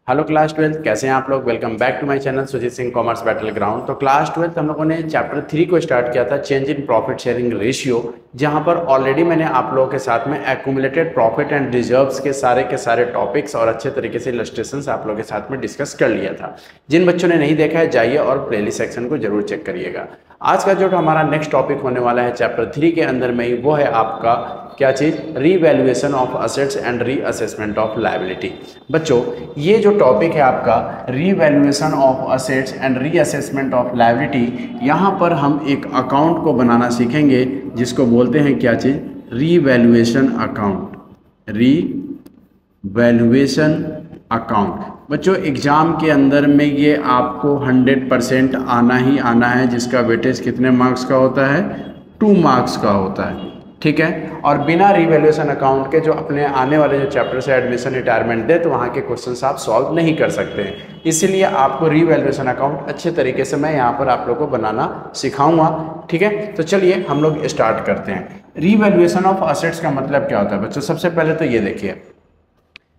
Hello class 12 कैसे हैं आप लोग। Welcome back to my channel Sujeet Singh commerce battle ground. तो क्लास 12 हम लोगों ने चैप्टर 3 को स्टार्ट किया था, change in profit sharing ratio, जहां पर ऑलरेडी मैंने आप लोगों के साथ में एक्यूमुलेटेड प्रॉफिट एंड रिजर्व्स के सारे टॉपिक्स और अच्छे तरीके से इलस्ट्रेशंस आप लोगों के साथ में डिस्कस कर लिया था। जिन बच्चों ने नहीं देखा है जाइए और प्लेलिस्ट सेक्शन को जरूर चेक करिएगा। आज का जो हमारा नेक्स्ट टॉपिक होने वाला है चैप्टर 3 के अंदर में ही, वो है आपका क्या चीज़, revaluation of assets and reassessment of liability. बच्चों ये जो टॉपिक है आपका revaluation of assets and reassessment of liability, यहाँ पर हम एक अकाउंट को बनाना सीखेंगे जिसको बोलते हैं क्या चीज़, रीवैल्यूएशन अकाउंट। रीवैल्यूएशन अकाउंट बच्चों एग्जाम के अंदर में ये आपको 100% आना ही आना है, जिसका वेटेज कितने मार्क्स का होता है, 2 मार्क्स का होता है, ठीक है। और बिना रीवैल्यूएशन अकाउंट के जो अपने आने वाले जो चैप्टर से एडमिशन रिटायरमेंट दे, तो वहाँ के क्वेश्चंस आप सॉल्व नहीं कर सकते हैं। इसीलिए आपको रीवैल्यूएशन अकाउंट अच्छे तरीके से मैं यहाँ पर आप लोगों को बनाना सिखाऊंगा, ठीक है। तो चलिए हम लोग स्टार्ट करते हैं। रीवैल्यूएशन ऑफ असेट्स का मतलब क्या होता है बच्चों, सबसे पहले तो ये देखिए,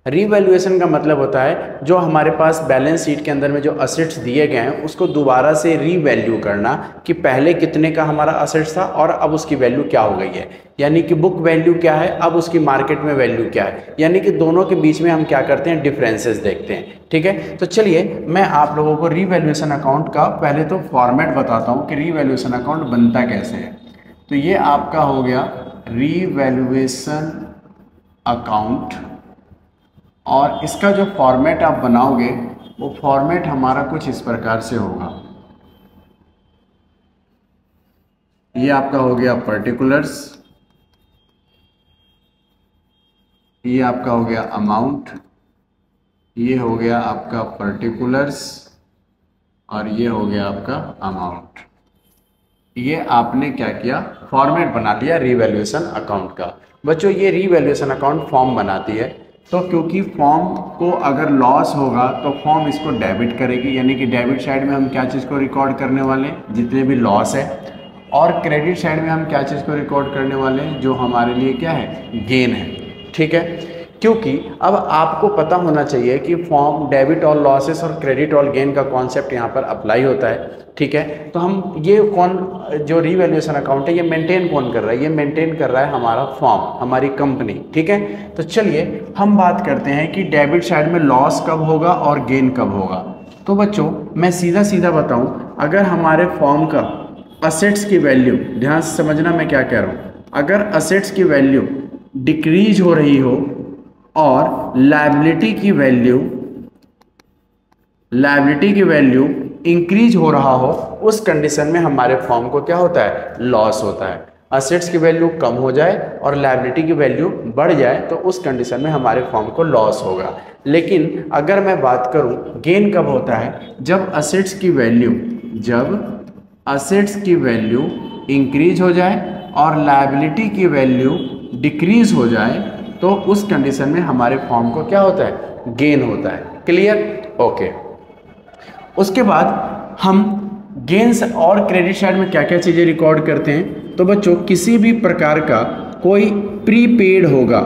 रीवैल्यूएशन का मतलब होता है जो हमारे पास बैलेंस शीट के अंदर में जो असेट्स दिए गए हैं उसको दोबारा से रीवैल्यू करना, कि पहले कितने का हमारा असेट्स था और अब उसकी वैल्यू क्या हो गई है। यानी कि बुक वैल्यू क्या है, अब उसकी मार्केट में वैल्यू क्या है। यानी कि दोनों के बीच में हम क्या करते हैं, डिफरेंसेस देखते हैं, ठीक है। तो चलिए मैं आप लोगों को रीवैल्यूएशन अकाउंट का पहले तो फॉर्मेट बताता हूँ कि रीवैल्यूएशन अकाउंट बनता कैसे है। तो ये आपका हो गया रीवैल्यूएशन अकाउंट, और इसका जो फॉर्मेट आप बनाओगे वो फॉर्मेट हमारा कुछ इस प्रकार से होगा। ये आपका हो गया पर्टिकुलर्स, ये आपका हो गया अमाउंट, ये हो गया आपका पर्टिकुलर्स, और ये हो गया आपका अमाउंट। ये आपने क्या किया, फॉर्मेट बना लिया रीवैल्यूएशन अकाउंट का। बच्चों ये रीवैल्यूएशन अकाउंट फॉर्म बनाती है, तो क्योंकि फॉर्म को अगर लॉस होगा तो फॉर्म इसको डेबिट करेगी, यानी कि डेबिट साइड में हम क्या चीज़ को रिकॉर्ड करने वाले हैं, जितने भी लॉस है, और क्रेडिट साइड में हम क्या चीज़ को रिकॉर्ड करने वाले हैं, जो हमारे लिए क्या है, गेन है, ठीक है। क्योंकि अब आपको पता होना चाहिए कि फॉर्म डेबिट और लॉसेस और क्रेडिट और गेन का कॉन्सेप्ट यहाँ पर अप्लाई होता है, ठीक है। तो हम ये कौन, जो रीवैल्यूएशन अकाउंट है ये मेंटेन कौन कर रहा है, ये मेंटेन कर रहा है हमारा फॉर्म, हमारी कंपनी, ठीक है। तो चलिए हम बात करते हैं कि डेबिट साइड में लॉस कब होगा और गेन कब होगा। तो बच्चों मैं सीधा सीधा बताऊं, अगर हमारे फॉर्म का असेट्स की वैल्यू, ध्यान से समझना मैं क्या कह रहा हूँ, अगर असेट्स की वैल्यू डिक्रीज हो रही हो और लायबिलिटी की वैल्यू इंक्रीज हो रहा हो, उस कंडीशन में हमारे फॉर्म को क्या होता है, लॉस होता है। असेट्स की वैल्यू कम हो जाए और लायबिलिटी की वैल्यू बढ़ जाए तो उस कंडीशन में हमारे फॉर्म को लॉस होगा। लेकिन अगर मैं बात करूं गेन कब होता है, जब असेट्स की वैल्यू इंक्रीज हो जाए और लायबिलिटी की वैल्यू डिक्रीज हो जाए, तो उस कंडीशन में हमारे फॉर्म को क्या होता है, गेन होता है। Clear, okay. उसके बाद हम गेन्स और क्रेडिट साइड में क्या क्या चीज़ें रिकॉर्ड करते हैं। तो बच्चों किसी भी प्रकार का कोई प्रीपेड होगा,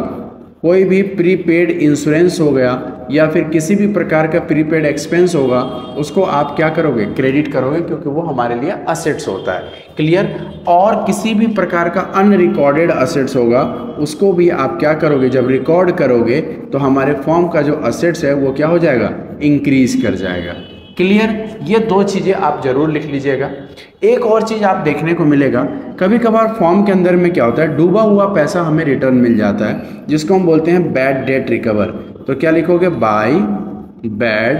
कोई भी प्रीपेड इंश्योरेंस हो गया, या फिर किसी भी प्रकार का प्रीपेड एक्सपेंस होगा, उसको आप क्या करोगे, क्रेडिट करोगे, क्योंकि वो हमारे लिए असेट्स होता है। क्लियर। और किसी भी प्रकार का अनरिकॉर्डेड असेट्स होगा, उसको भी आप क्या करोगे, जब रिकॉर्ड करोगे तो हमारे फॉर्म का जो असेट्स है वो क्या हो जाएगा, इंक्रीज कर जाएगा। क्लियर। ये 2 चीज़ें आप जरूर लिख लीजिएगा। एक और चीज़ आप देखने को मिलेगा, कभी कभार फॉर्म के अंदर में क्या होता है, डूबा हुआ पैसा हमें रिटर्न मिल जाता है, जिसको हम बोलते हैं बैड डेट रिकवर। तो क्या लिखोगे, बाय बैड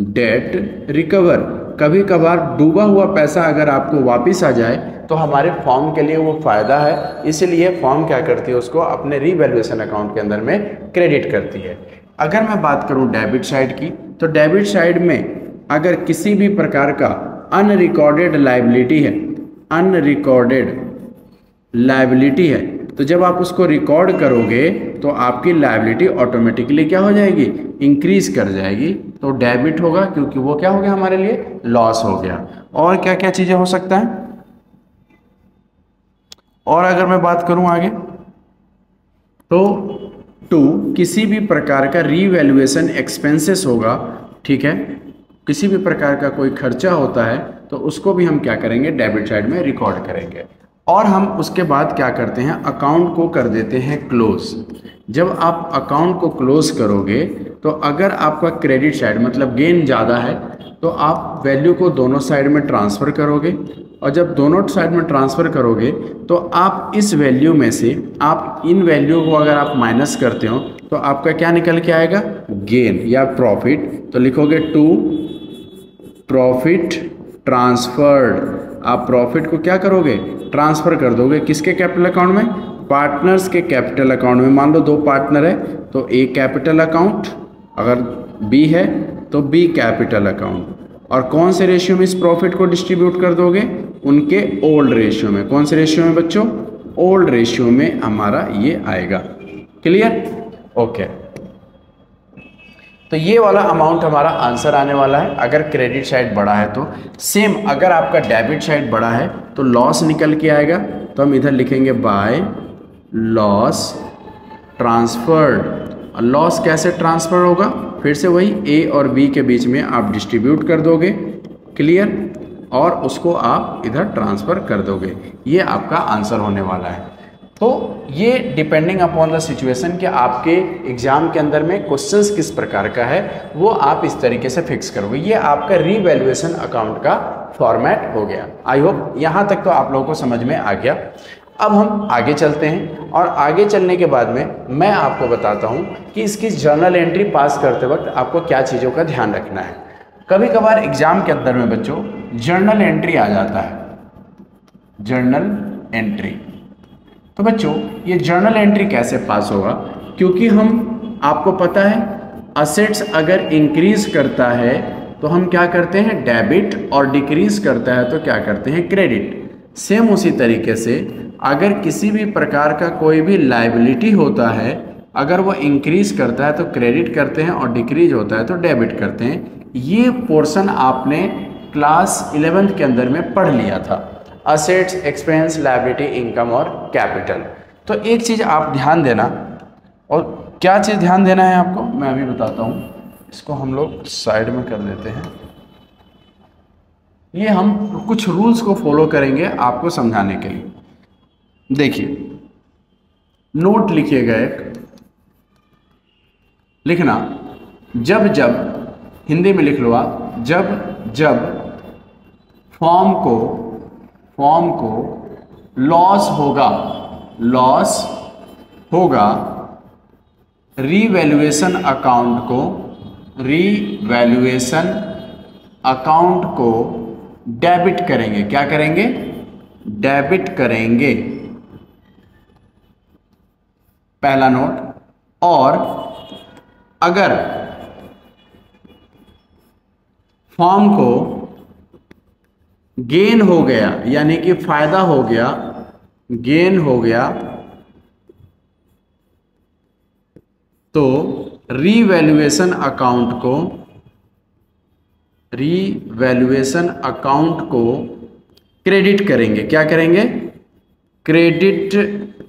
डेट रिकवर। कभी कभार डूबा हुआ पैसा अगर आपको वापस आ जाए तो हमारे फॉर्म के लिए वो फ़ायदा है, इसीलिए फॉर्म क्या करती है, उसको अपने रीवैल्यूएशन अकाउंट के अंदर में क्रेडिट करती है। अगर मैं बात करूं डेबिट साइड की, तो डेबिट साइड में अगर किसी भी प्रकार का अनरिकॉर्डेड लायबिलिटी है, तो जब आप उसको रिकॉर्ड करोगे तो आपकी लायबिलिटी ऑटोमेटिकली क्या हो जाएगी, इंक्रीज कर जाएगी, तो डेबिट होगा, क्योंकि वो क्या हो गया, हमारे लिए लॉस हो गया। और क्या क्या चीजें हो सकता है, और अगर मैं बात करूं आगे, तो टू किसी भी प्रकार का रीवैल्यूएशन एक्सपेंसेस होगा, ठीक है, किसी भी प्रकार का कोई खर्चा होता है तो उसको भी हम क्या करेंगे, डेबिट साइड में रिकॉर्ड करेंगे। और हम उसके बाद क्या करते हैं, अकाउंट को कर देते हैं क्लोज। जब आप अकाउंट को क्लोज करोगे तो अगर आपका क्रेडिट साइड मतलब गेन ज़्यादा है तो आप वैल्यू को दोनों साइड में ट्रांसफ़र करोगे, और जब दोनों साइड में ट्रांसफ़र करोगे तो आप इस वैल्यू में से आप इन वैल्यू को अगर आप माइनस करते हो तो आपका क्या निकल के आएगा, गेन या प्रॉफिट। तो लिखोगे टू प्रॉफिट ट्रांसफर्ड। आप प्रॉफिट को क्या करोगे, ट्रांसफ़र कर दोगे किसके कैपिटल अकाउंट में, पार्टनर्स के कैपिटल अकाउंट में। मान लो दो पार्टनर है तो ए कैपिटल अकाउंट, अगर बी है तो बी कैपिटल अकाउंट। और कौन से रेशियो में इस प्रॉफिट को डिस्ट्रीब्यूट कर दोगे, उनके ओल्ड रेशियो में। कौन से रेशियो में बच्चों, ओल्ड रेशियो में हमारा ये आएगा। Clear, okay. तो ये वाला अमाउंट हमारा आंसर आने वाला है अगर क्रेडिट साइड बड़ा है तो। सेम अगर आपका डेबिट साइड बड़ा है तो लॉस निकल के आएगा, तो हम इधर लिखेंगे बाय लॉस ट्रांसफर्ड। लॉस कैसे ट्रांसफर होगा, फिर से वही ए और बी के बीच में आप डिस्ट्रीब्यूट कर दोगे, क्लियर, और उसको आप इधर ट्रांसफ़र कर दोगे। ये आपका आंसर होने वाला है। तो ये डिपेंडिंग अपॉन द सिचुएशन कि आपके एग्जाम के अंदर में क्वेश्चंस किस प्रकार का है वो आप इस तरीके से फिक्स करोगे। ये आपका रीवैल्यूएशन अकाउंट का फॉर्मेट हो गया। आई होप यहाँ तक तो आप लोगों को समझ में आ गया। अब हम आगे चलते हैं और आगे चलने के बाद में मैं आपको बताता हूँ कि इसकी जर्नल एंट्री पास करते वक्त आपको क्या चीज़ों का ध्यान रखना है। कभी कभार एग्जाम के अंदर में बच्चों जर्नल एंट्री आ जाता है, जर्नल एंट्री। तो बच्चों ये जर्नल एंट्री कैसे पास होगा, क्योंकि हम आपको पता है असेट्स अगर इंक्रीज करता है तो हम क्या करते हैं, डेबिट, और डिक्रीज करता है तो क्या करते हैं, क्रेडिट। सेम उसी तरीके से अगर किसी भी प्रकार का कोई भी लायबिलिटी होता है, अगर वो इंक्रीज करता है तो क्रेडिट करते हैं और डिक्रीज होता है तो डेबिट करते हैं। ये पोर्शन आपने क्लास 11th के अंदर में पढ़ लिया था, असेट्स, एक्सपेंस, लायबिलिटी, इनकम और कैपिटल। तो एक चीज़ आप ध्यान देना, और क्या चीज़ ध्यान देना है आपको मैं अभी बताता हूँ। इसको हम लोग साइड में कर देते हैं। ये हम कुछ रूल्स को फॉलो करेंगे आपको समझाने के लिए। देखिए नोट लिखिएगा, एक लिखना, जब जब, हिंदी में लिख लो आप, जब जब फॉर्म को लॉस होगा, रीवैल्यूएशन अकाउंट को डेबिट करेंगे। क्या करेंगे, डेबिट करेंगे, पहला नोट। और अगर फॉर्म को गेन हो गया यानी कि फायदा हो गया, गेन हो गया, तो रीवैल्यूएशन अकाउंट को क्रेडिट करेंगे। क्या करेंगे, क्रेडिट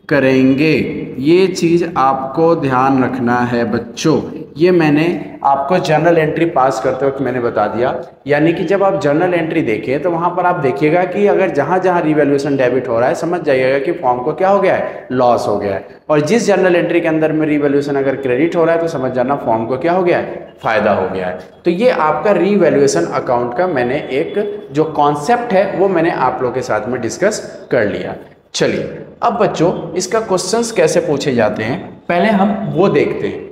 करेंगे। ये चीज़ आपको ध्यान रखना है बच्चों। ये मैंने आपको जर्नल एंट्री पास करते वक्त मैंने बता दिया। यानी कि जब आप जर्नल एंट्री देखें तो वहाँ पर आप देखिएगा कि अगर जहाँ जहाँ रिवैल्यूएशन डेबिट हो रहा है समझ जाइएगा कि फॉर्म को क्या हो गया है, लॉस हो गया है। और जिस जर्नल एंट्री के अंदर में रिवैल्यूएशन अगर क्रेडिट हो रहा है तो समझ जाना फॉर्म को क्या हो गया है, फायदा हो गया है। तो ये आपका रिवैल्यूएशन अकाउंट का मैंने एक जो कॉन्सेप्ट है वो मैंने आप लोगों के साथ में डिस्कस कर लिया। चलिए अब बच्चों इसका क्वेश्चंस कैसे पूछे जाते हैं पहले हम वो देखते हैं।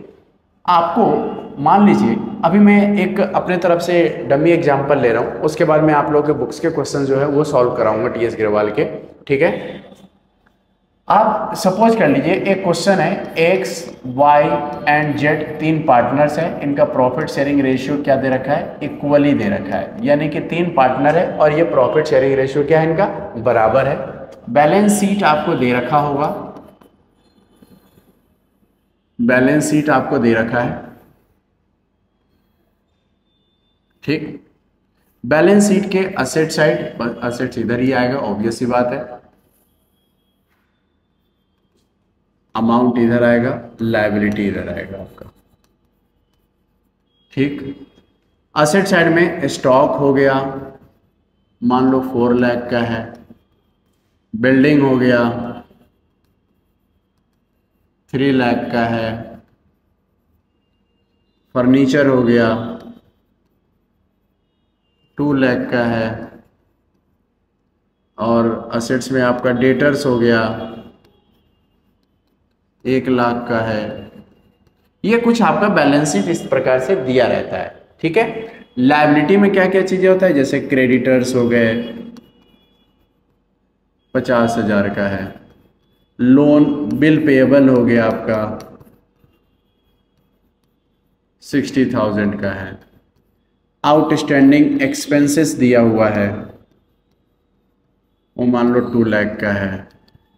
आपको मान लीजिए अभी मैं एक अपने तरफ से डमी एग्जांपल ले रहा हूँ, उसके बाद मैं आप लोगों के बुक्स के क्वेश्चन जो है वो सॉल्व कराऊंगा टीएस गिरवाल के, ठीक है। आप सपोज कर लीजिए एक क्वेश्चन है, एक्स वाई एंड जेड तीन पार्टनर्स हैं, इनका प्रॉफिट शेयरिंग रेशियो क्या दे रखा है, इक्वली दे रखा है। यानी कि तीन पार्टनर है और ये प्रॉफिट शेयरिंग रेशियो क्या है, इनका बराबर है। बैलेंस शीट आपको दे रखा होगा, बैलेंस शीट आपको दे रखा है, ठीक। बैलेंस शीट के असेट साइड, असेट्स इधर ही आएगा, ऑब्वियस सी बात है। अमाउंट इधर आएगा, लायबिलिटी इधर आएगा आपका। ठीक, असेट साइड में स्टॉक हो गया, मान लो 4 लाख का है, बिल्डिंग हो गया 3 लाख का है, फर्नीचर हो गया 2 लाख का है, और असेट्स में आपका डेटर्स हो गया 1 लाख का है। ये कुछ आपका बैलेंस शीट इस प्रकार से दिया रहता है। ठीक है, लायबिलिटी में क्या क्या चीजें होता है, जैसे क्रेडिटर्स हो गए 50,000 का है, लोन बिल पेएबल हो गया आपका 60,000 का है, आउटस्टैंडिंग एक्सपेंसेस दिया हुआ है वो मान लो 2 लाख का है।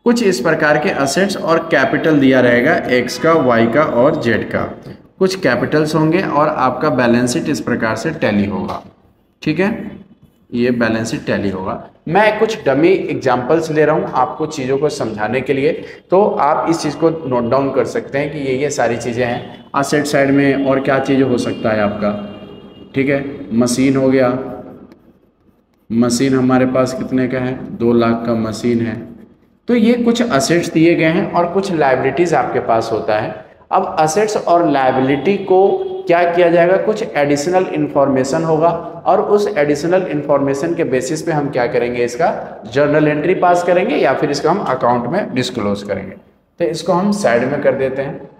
कुछ इस प्रकार के असेट्स और कैपिटल दिया रहेगा, एक्स का, वाई का और जेड का। कुछ कैपिटल्स होंगे और आपका बैलेंस शीट इस प्रकार से टैली होगा। ठीक है, ये बैलेंस शीट टैली होगा। मैं कुछ डमी एग्जांपल्स ले रहा हूँ आपको चीज़ों को समझाने के लिए, तो आप इस चीज़ को नोट डाउन कर सकते हैं कि ये सारी चीज़ें हैं। असेट साइड में और क्या चीज़ हो सकता है आपका, ठीक है, मशीन हो गया, मशीन हमारे पास कितने का है, 2 लाख का मशीन है। तो ये कुछ असेट्स दिए गए हैं और कुछ लायबिलिटीज़ आपके पास होता है। अब असेट्स और लायबिलिटी को क्या किया जाएगा, कुछ एडिशनल इन्फॉर्मेशन होगा और उस एडिशनल इन्फॉर्मेशन के बेसिस पे हम क्या करेंगे, इसका जर्नल एंट्री पास करेंगे या फिर इसका हम अकाउंट में डिस्क्लोज करेंगे। तो इसको हम साइड में कर देते हैं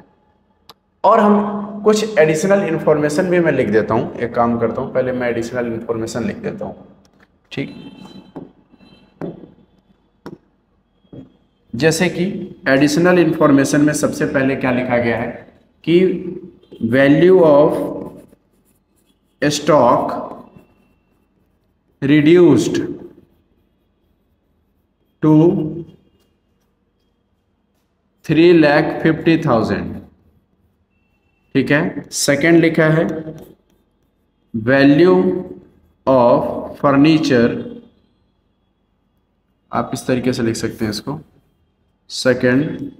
और हम कुछ एडिशनल इन्फॉर्मेशन भी मैं लिख देता हूँ। एक काम करता हूँ, पहले मैं एडिशनल इन्फॉर्मेशन लिख देता हूँ। ठीक, जैसे कि एडिशनल इन्फॉर्मेशन में सबसे पहले क्या लिखा गया है कि value of stock reduced to 3,50,000। ठीक है, सेकंड लिखा है वैल्यू ऑफ फर्नीचर, आप इस तरीके से लिख सकते हैं इसको, second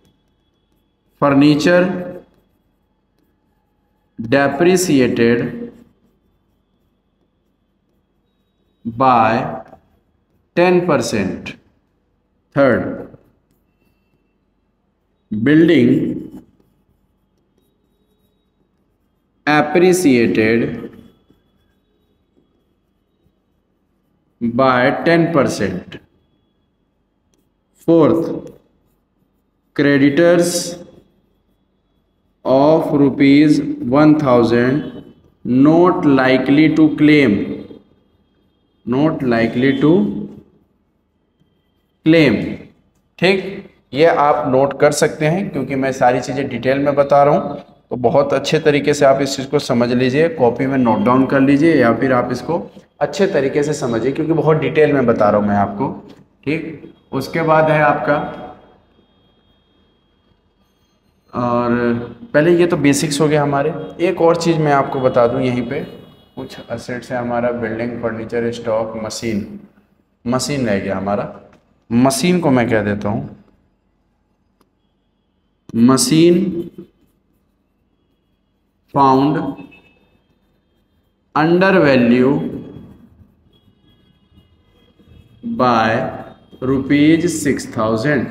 furniture depreciated by 10%। Third, building appreciated by 10%. Fourth, creditors of rupees 1,000 not likely to claim, not likely to claim। ठीक, ये आप नोट कर सकते हैं क्योंकि मैं सारी चीज़ें डिटेल में बता रहा हूँ, तो बहुत अच्छे तरीके से आप इस चीज़ को समझ लीजिए, कॉपी में नोट डाउन कर लीजिए या फिर आप इसको अच्छे तरीके से समझिए क्योंकि बहुत डिटेल में बता रहा हूँ मैं आपको। ठीक, उसके बाद है आपका, और पहले ये तो बेसिक्स हो गया हमारे। एक और चीज़ मैं आपको बता दूँ, यहीं पे कुछ असेट्स है हमारा, building, furniture, stock, machine. Machine रह गया हमारा, मशीन को मैं कह देता हूँ machine found under value by rupees 6,000।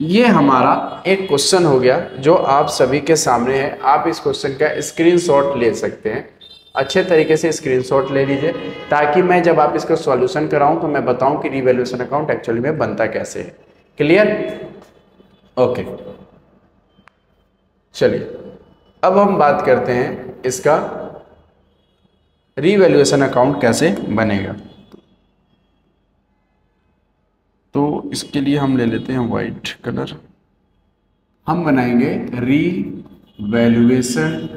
ये हमारा एक क्वेश्चन हो गया जो आप सभी के सामने है। आप इस क्वेश्चन का स्क्रीनशॉट ले सकते हैं, अच्छे तरीके से स्क्रीनशॉट ले लीजिए ताकि मैं जब आप इसका सॉल्यूशन कराऊं तो मैं बताऊं कि रिवैल्यूएशन अकाउंट एक्चुअली में बनता कैसे है। क्लियर? ओके, चलिए अब हम बात करते हैं इसका रिवैल्यूएशन अकाउंट कैसे बनेगा। तो इसके लिए हम ले लेते हैं वाइट कलर। हम बनाएंगे रिवैल्यूएशन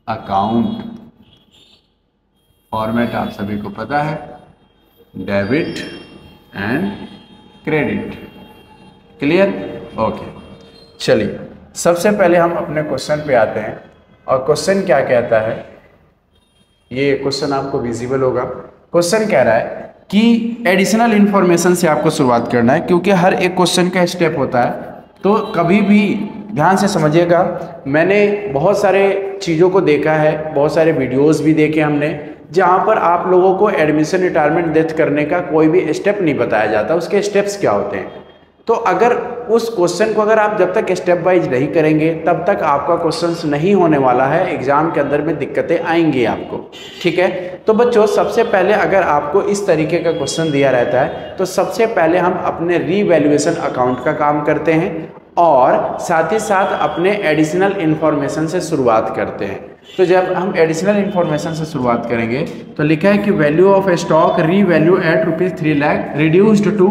अकाउंट। फॉर्मेट आप सभी को पता है, debit and credit. Clear? Okay, चलिए सबसे पहले हम अपने क्वेश्चन पे आते हैं और क्वेश्चन क्या कहता है, ये क्वेश्चन आपको विजिबल होगा। क्वेश्चन कह रहा है कि एडिशनल इन्फॉर्मेशन से आपको शुरुआत करना है क्योंकि हर एक क्वेश्चन का स्टेप होता है। तो कभी भी ध्यान से समझिएगा, मैंने बहुत सारे चीज़ों को देखा है, बहुत सारे वीडियोस भी देखे हमने, जहाँ पर आप लोगों को एडमिशन रिटायरमेंट डेथ करने का कोई भी स्टेप नहीं बताया जाता, उसके स्टेप्स क्या होते हैं। तो अगर उस क्वेश्चन को अगर आप जब तक स्टेप वाइज नहीं करेंगे तब तक आपका क्वेश्चंस नहीं होने वाला है, एग्जाम के अंदर में दिक्कतें आएंगी आपको, ठीक है। तो बच्चों सबसे पहले अगर आपको इस तरीके का क्वेश्चन दिया रहता है तो सबसे पहले हम अपने रीवैल्यूएशन अकाउंट का काम करते हैं और साथ ही साथ अपने एडिशनल इन्फॉर्मेशन से शुरुआत करते हैं। तो जब हम एडिशनल इन्फॉर्मेशन से शुरुआत करेंगे तो लिखा है कि value of stock revalued at ₹3 lakh reduced to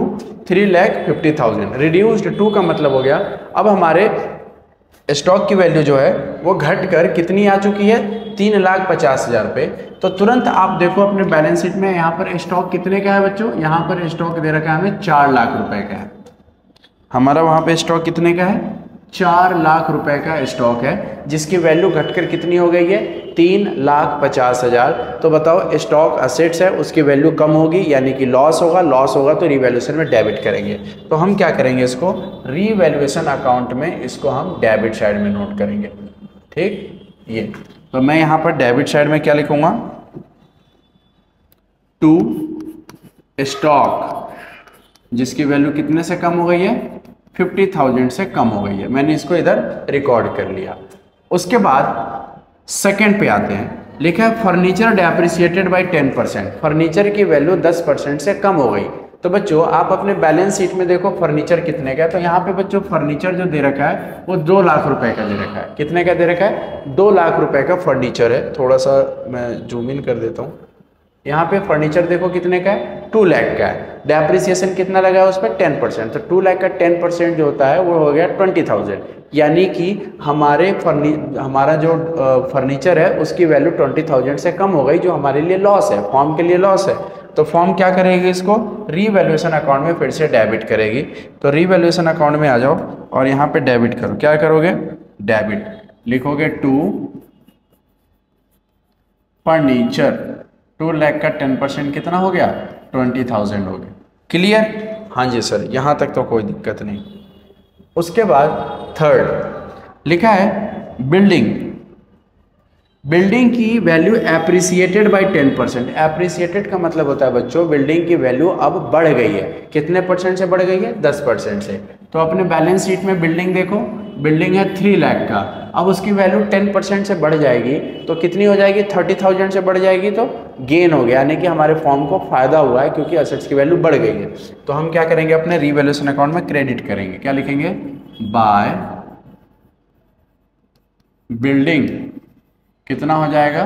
3,50,000। Reduced to का मतलब हो गया अब हमारे स्टॉक की वैल्यू जो है वो घट कर कितनी आ चुकी है, 3,50,000 पे। तो तुरंत आप देखो अपने बैलेंस शीट में यहाँ पर स्टॉक कितने का है बच्चों, यहाँ पर स्टॉक दे रखा है हमें 4 लाख रुपए का है। हमारा वहाँ पे स्टॉक कितने का है, 4 लाख रुपए का स्टॉक है, जिसकी वैल्यू घटकर कितनी हो गई है, 3,50,000। तो बताओ स्टॉक असेट्स है, उसकी वैल्यू कम होगी यानी कि लॉस होगा, लॉस होगा तो रीवैल्यूएशन में डेबिट करेंगे। तो हम क्या करेंगे, इसको रीवैल्यूएशन अकाउंट में इसको हम डेबिट साइड में नोट करेंगे, ठीक। ये तो मैं यहाँ पर डेबिट साइड में क्या लिखूंगा, टू स्टॉक जिसकी वैल्यू कितने से कम हो गई है, 50,000 से कम हो गई है। मैंने इसको इधर रिकॉर्ड कर लिया। उसके बाद सेकंड पे आते हैं, लिखा है फर्नीचर डेप्रिसिएटेड बाय 10%। फर्नीचर की वैल्यू 10% से कम हो गई। तो बच्चों आप अपने बैलेंस शीट में देखो फर्नीचर कितने का है। तो यहाँ पे बच्चों फर्नीचर जो दे रखा है वो 2 लाख रुपए का दे रखा है। कितने का दे रखा है, 2 लाख रुपए का फर्नीचर है। थोड़ा सा मैं जूम इन कर देता हूँ। यहाँ पे फर्नीचर देखो कितने का है, 2 लाख का है। डेप्रिसिएशन कितना लगा है उस पर, 10%। तो 2 लाख का 10% जो होता है वो हो गया 20,000। यानी कि हमारा जो फर्नीचर है उसकी वैल्यू 20,000 से कम हो गई, जो हमारे लिए लॉस है, फॉर्म के लिए लॉस है। तो फॉर्म क्या करेगी, इसको रीवैल्यूएशन अकाउंट में फिर से डेबिट करेगी। तो रीवैल्यूएशन अकाउंट में आ जाओ और यहाँ पे डेबिट करो। क्या करोगे, डेबिट लिखोगे, टू फर्नीचर। 2 लाख का 10% कितना हो गया, 20,000 हो गया। क्लियर, हाँ जी सर, यहाँ तक तो कोई दिक्कत नहीं। उसके बाद थर्ड लिखा है बिल्डिंग। बिल्डिंग की वैल्यू एप्रिसिएटेड बाय 10%। एप्रिसिएटेड का मतलब होता है बच्चों बिल्डिंग की वैल्यू अब बढ़ गई है। कितने % से बढ़ गई है, 10% से। तो अपने बैलेंस शीट में बिल्डिंग देखो, बिल्डिंग है 3 लाख का, अब उसकी वैल्यू 10% से बढ़ जाएगी तो कितनी हो जाएगी, 30,000 से बढ़ जाएगी। तो गेन हो गया, यानी कि हमारे फॉर्म को फायदा हुआ है क्योंकि असेट्स की वैल्यू बढ़ गई है। तो हम क्या करेंगे, अपने रीवैल्यूएशन अकाउंट में क्रेडिट करेंगे। क्या लिखेंगे, बाय बिल्डिंग कितना हो जाएगा,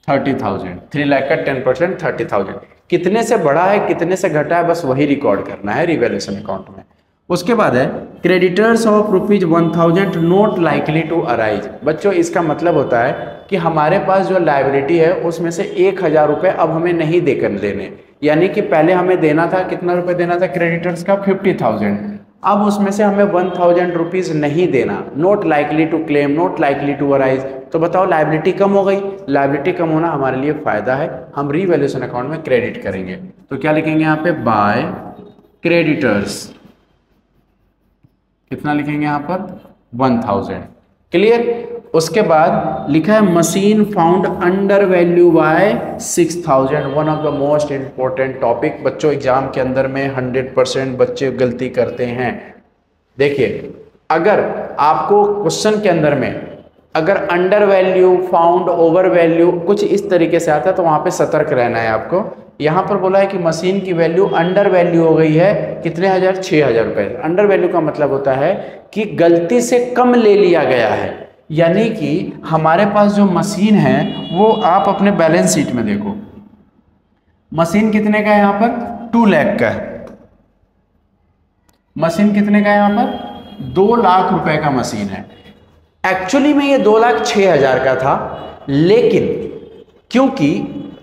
30,000। 3 लाख का 10% 30,000। कितने से बढ़ा है कितने से घटा है बस वही रिकॉर्ड करना है रीवैल्यूएशन अकाउंट में। उसके बाद है creditors of ₹1,000 not likely to arise. बच्चों इसका मतलब होता है कि हमारे पास जो लायबिलिटी है उसमें से 1,000 रुपये अब हमें नहीं देकर देने। यानी कि पहले हमें देना था, कितना रुपए देना था क्रेडिटर्स का, 50,000। अब उसमें से हमें 1,000 रुपीज़ नहीं देना। Not likely to claim, not likely to arise. तो बताओ लायबिलिटी कम हो गई। लायबिलिटी कम होना हमारे लिए फायदा है, हम रीवैल्यूएशन अकाउंट में क्रेडिट करेंगे। तो क्या लिखेंगे यहाँ पे, बाय क्रेडिटर्स कितना लिखेंगे यहाँ पर, 1,000। क्लियर। उसके बाद लिखा है machine found under value by 6,000। One of the most important topic बच्चों, एग्जाम के अंदर में 100% बच्चे गलती करते हैं। देखिए अगर आपको क्वेश्चन के अंदर में अगर under value, found, over value कुछ इस तरीके से आता है तो वहां पे सतर्क रहना है आपको। यहाँ पर बोला है कि मशीन की वैल्यू अंडर वैल्यू हो गई है, कितने हजार, 6,000 रुपये। अंडर वैल्यू का मतलब होता है कि गलती से कम ले लिया गया है। यानी कि हमारे पास जो मशीन है वो आप अपने बैलेंस शीट में देखो, मशीन कितने का है यहाँ पर, 2 लाख का है। मशीन कितने का है यहाँ पर, 2 लाख रुपए का मशीन है। एक्चुअली में ये 2,06,000 का था, लेकिन क्योंकि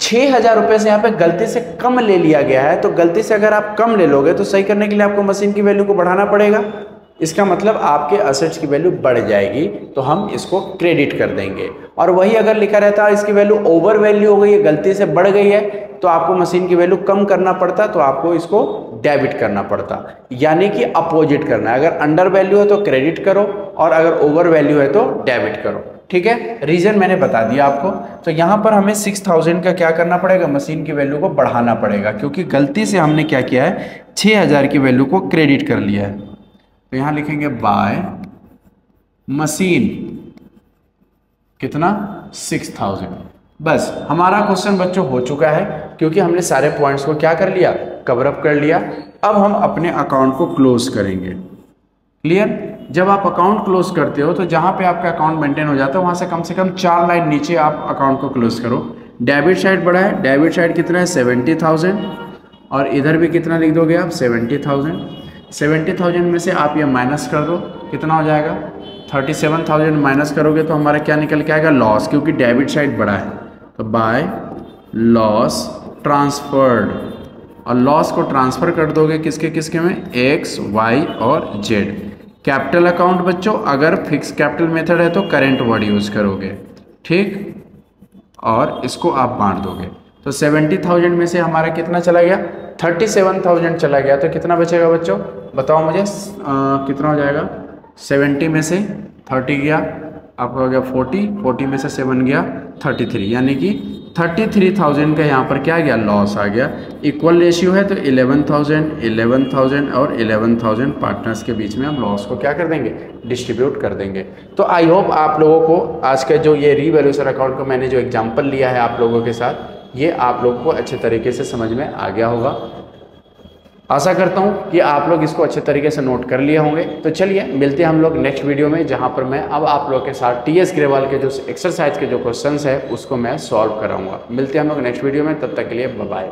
6,000 रुपये से यहाँ पे गलती से कम ले लिया गया है, तो गलती से अगर आप कम ले लोगे तो सही करने के लिए आपको मशीन की वैल्यू को बढ़ाना पड़ेगा। इसका मतलब आपके असेट्स की वैल्यू बढ़ जाएगी, तो हम इसको क्रेडिट कर देंगे। और वही अगर लिखा रहता है इसकी वैल्यू ओवर वैल्यू हो गई है, गलती से बढ़ गई है, तो आपको मशीन की वैल्यू कम करना पड़ता, तो आपको इसको डेबिट करना पड़ता, यानी कि अपोजिट करना है। अगर अंडर वैल्यू है तो क्रेडिट करो, और अगर ओवर वैल्यू है तो डेबिट करो। ठीक है, रीजन मैंने बता दिया आपको। तो यहाँ पर हमें 6000 का क्या करना पड़ेगा, मशीन की वैल्यू को बढ़ाना पड़ेगा, क्योंकि गलती से हमने क्या किया है, 6000 की वैल्यू को क्रेडिट कर लिया है। तो यहाँ लिखेंगे बाय मशीन कितना 6000। बस हमारा क्वेश्चन बच्चों हो चुका है, क्योंकि हमने सारे पॉइंट्स को क्या कर लिया, कवर अप कर लिया। अब हम अपने अकाउंट को क्लोज करेंगे। क्लियर? जब आप अकाउंट क्लोज करते हो तो जहां पे आपका अकाउंट मेंटेन हो जाता है वहां से कम 4 लाइन नीचे आप अकाउंट को क्लोज करो। डेबिट साइड बढ़ा है, डेबिट साइड कितना है 70,000, और इधर भी कितना लिख दोगे आप 70,000। 70,000 में से आप ये माइनस कर दो, कितना हो जाएगा 37,000 माइनस करोगे तो हमारा क्या निकल के आएगा, लॉस, क्योंकि डेबिट साइड बढ़ा है। तो बाय लॉस ट्रांसफर्ड, और लॉस को ट्रांसफर कर दोगे किसके किसके में, एक्स वाई और जेड। कैपिटल अकाउंट बच्चों अगर फिक्स कैपिटल मेथड है तो करेंट वर्ड यूज करोगे, ठीक, और इसको आप बांट दोगे। तो 70,000 में से हमारा कितना चला गया, 37,000 चला गया, तो कितना बचेगा बच्चों बताओ मुझे, कितना हो जाएगा, 70 में से 30 गया, आपका हो गया 40 में से 7 गया 33, यानी कि 33,000 का यहाँ पर क्या गया, लॉस आ गया। इक्वल रेशियो है तो 11,000 और 11,000 पार्टनर्स के बीच में हम लॉस को क्या कर देंगे, डिस्ट्रीब्यूट कर देंगे। तो आई होप आप लोगों को आज का जो ये रीवैल्यूएशन अकाउंट का मैंने जो एग्जाम्पल लिया है आप लोगों के साथ, ये आप लोगों को अच्छे तरीके से समझ में आ गया होगा। आशा करता हूँ कि आप लोग इसको अच्छे तरीके से नोट कर लिए होंगे। तो चलिए मिलते हैं हम लोग नेक्स्ट वीडियो में, जहाँ पर मैं अब आप लोग के साथ टीएस ग्रेवाल के जो एक्सरसाइज के जो क्वेश्चंस है उसको मैं सॉल्व कराऊंगा। मिलते हैं हम लोग नेक्स्ट वीडियो में, तब तक के लिए बाय बाय।